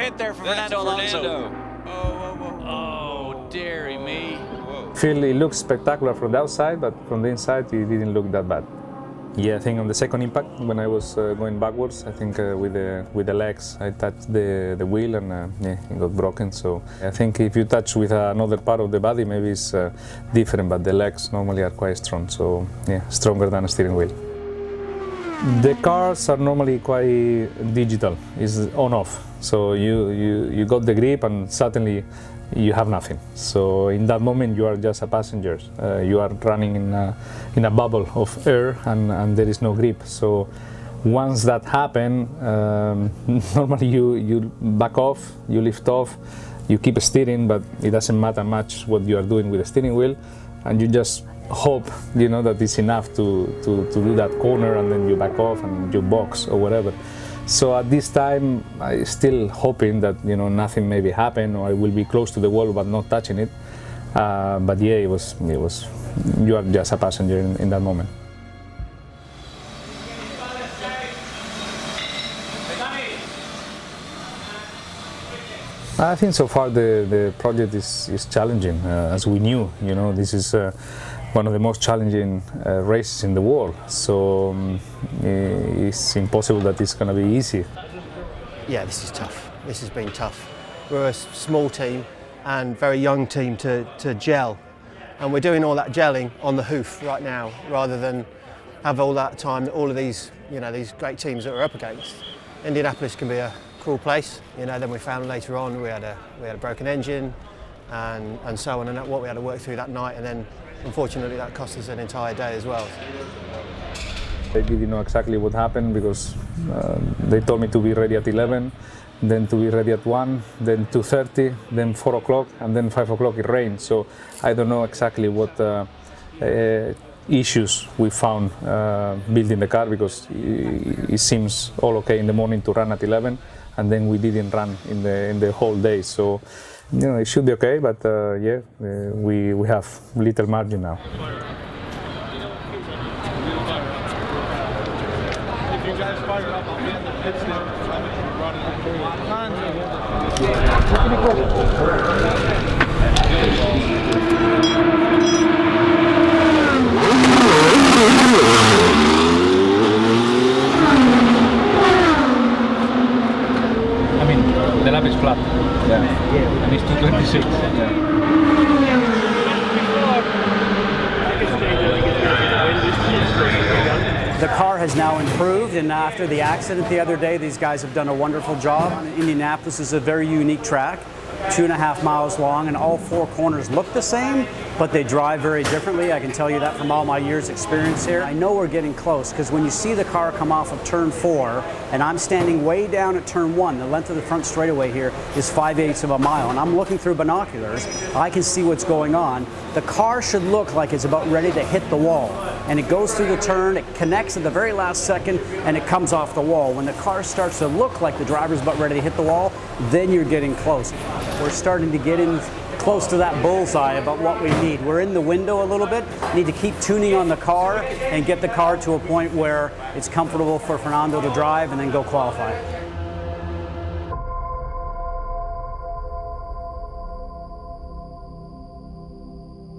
hit there from Fernando Alonso. Oh, dearie me. It looks spectacular from the outside, but from the inside it didn't look that bad. Yeah, I think on the second impact, when I was going backwards, I think with the legs I touched the wheel and yeah, it got broken. So I think if you touch with another part of the body, maybe it's different, but the legs normally are quite strong. So yeah, stronger than a steering wheel. The cars are normally quite digital, it's on-off. So you got the grip and suddenly you have nothing. So in that moment you are just a passenger. You are running in a bubble of air and there is no grip. So once that happens, normally you back off, you lift off, you keep steering, but it doesn't matter much what you are doing with the steering wheel, and you just hope, you know, that it's enough to do that corner, and then you back off and you box or whatever. So at this time, I still hoping that, you know, nothing maybe happen or I will be close to the wall but not touching it. But yeah, it was. You are just a passenger in that moment. I think so far the project is challenging, as we knew. You know, this is one of the most challenging races in the world. So it's impossible that it's going to be easy. Yeah, this is tough. This has been tough. We're a small team and very young team to gel, and we're doing all that gelling on the hoof right now, rather than have all that time that all of these, you know, these great teams that we're up against. Indianapolis can be a cruel place, you know. Then we found later on we had a broken engine, and so on, and what we had to work through that night, and then unfortunately that cost us an entire day as well. I didn't know exactly what happened because they told me to be ready at 11, then to be ready at 1, then 2:30, then 4 o'clock, and then 5 o'clock it rained. So I don't know exactly what issues we found building the car, because it seems all okay in the morning to run at 11, and then we didn't run in the whole day. So you know, it should be okay, but yeah, we have little margin now. If you guys fire up, I'll be in the pit stop. I mean, the lap is flat. Yeah. And it's 2:26. Yeah. The car has now improved, and after the accident the other day, these guys have done a wonderful job. Indianapolis is a very unique track, 2.5 miles long, and all 4 corners look the same, but they drive very differently. I can tell you that from all my years' experience here. I know we're getting close, because when you see the car come off of turn 4, and I'm standing way down at turn 1, the length of the front straightaway here is 5/8 of a mile, and I'm looking through binoculars, I can see what's going on. The car should look like it's about ready to hit the wall, and it goes through the turn, it connects at the very last second, and it comes off the wall. When the car starts to look like the driver's about ready to hit the wall, then you're getting close. We're starting to get in close to that bullseye about what we need. We're in the window a little bit. Need to keep tuning on the car and get the car to a point where it's comfortable for Fernando to drive and then go qualify.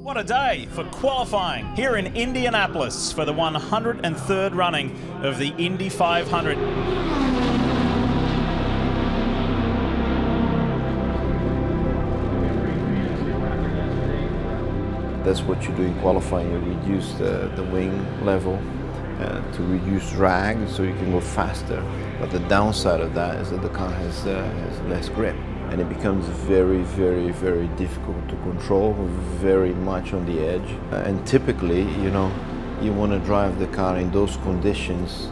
What a day for qualifying here in Indianapolis for the 103rd running of the Indy 500. That's what you do in qualifying. You reduce the wing level to reduce drag so you can go faster. But the downside of that is that the car has less grip, and it becomes very, very, very difficult to control, very much on the edge. And typically, you know, you want to drive the car in those conditions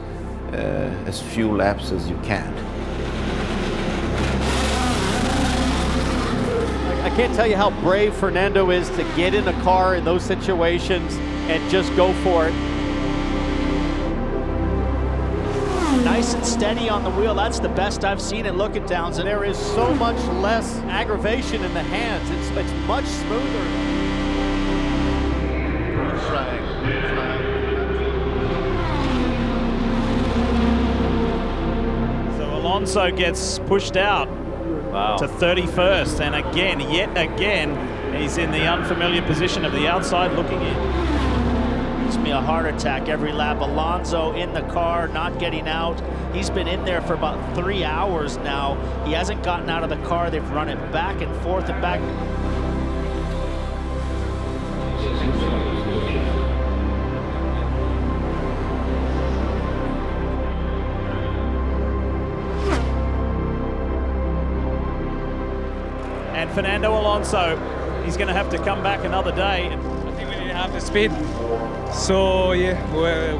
as few laps as you can. I can't tell you how brave Fernando is to get in a car in those situations and just go for it. Nice and steady on the wheel. That's the best I've seen it looking down. So there is so much less aggravation in the hands. It's much smoother. So Alonso gets pushed out. to 31st. And again, yet again, he's in the unfamiliar position of the outside looking in. Gives me a heart attack every lap. Alonso in the car, not getting out. He's been in there for about 3 hours now. He hasn't gotten out of the car. They've run it back and forth and back. And Fernando Alonso, he's going to have to come back another day. I think we need half the speed. So yeah,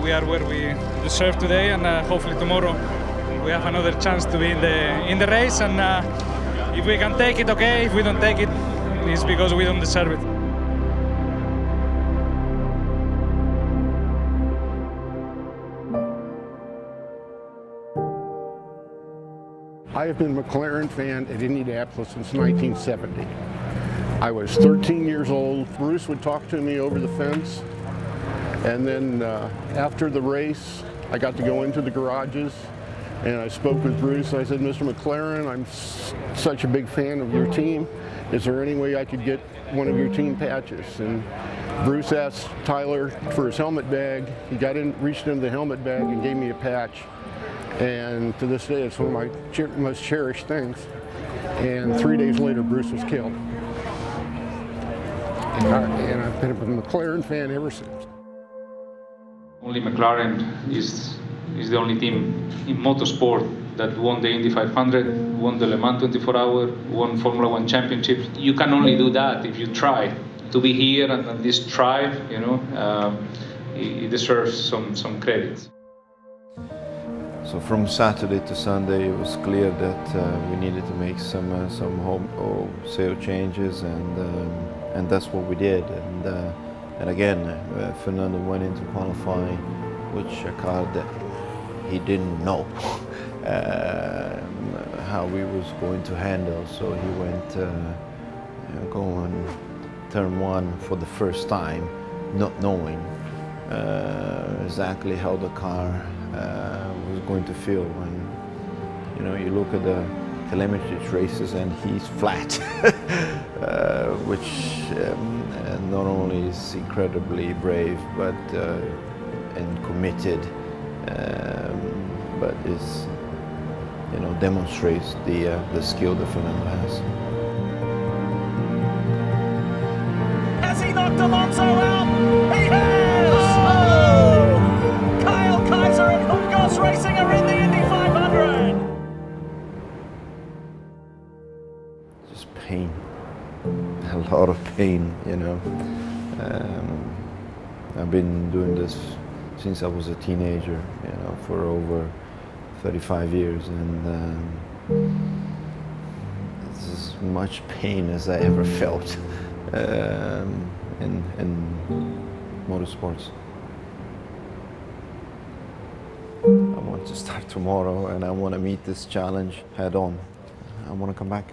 we are where we deserve today, and hopefully tomorrow we have another chance to be in the race. And if we can take it, okay. If we don't take it, it's because we don't deserve it. I have been a McLaren fan at Indianapolis since 1970. I was 13 years old. Bruce would talk to me over the fence. And then after the race, I got to go into the garages and I spoke with Bruce. I said, Mr. McLaren, I'm such a big fan of your team. Is there any way I could get one of your team patches? And Bruce asked Tyler for his helmet bag. He reached into the helmet bag and gave me a patch. And to this day, it's one of my most cherished things. And 3 days later, Bruce was killed. And I've been a McLaren fan ever since. Only McLaren is the only team in motorsport that won the Indy 500, won the Le Mans 24-hour, won Formula One championships. You can only do that if you try. To be here and this tribe, you know, it deserves some credit. So from Saturday to Sunday, it was clear that we needed to make some wholesale changes, and that's what we did. And again, Fernando went into qualifying, which a car that he didn't know how he was going to handle. So he went going turn one for the first time, not knowing exactly how the car was going to feel. And you know, you look at the telemetry traces and he's flat, which not only is incredibly brave but and committed, but is, you know, demonstrates the skill that Fernando has. Has he knocked Alonso out? He has! Oh! Kyle Kaiser and Hulkos Racing are in the Indy 500! Just pain, a lot of pain, you know. I've been doing this since I was a teenager, you know, for over 35 years, and it's as much pain as I ever felt in motorsports. I want to start tomorrow, and I want to meet this challenge head on. I want to come back.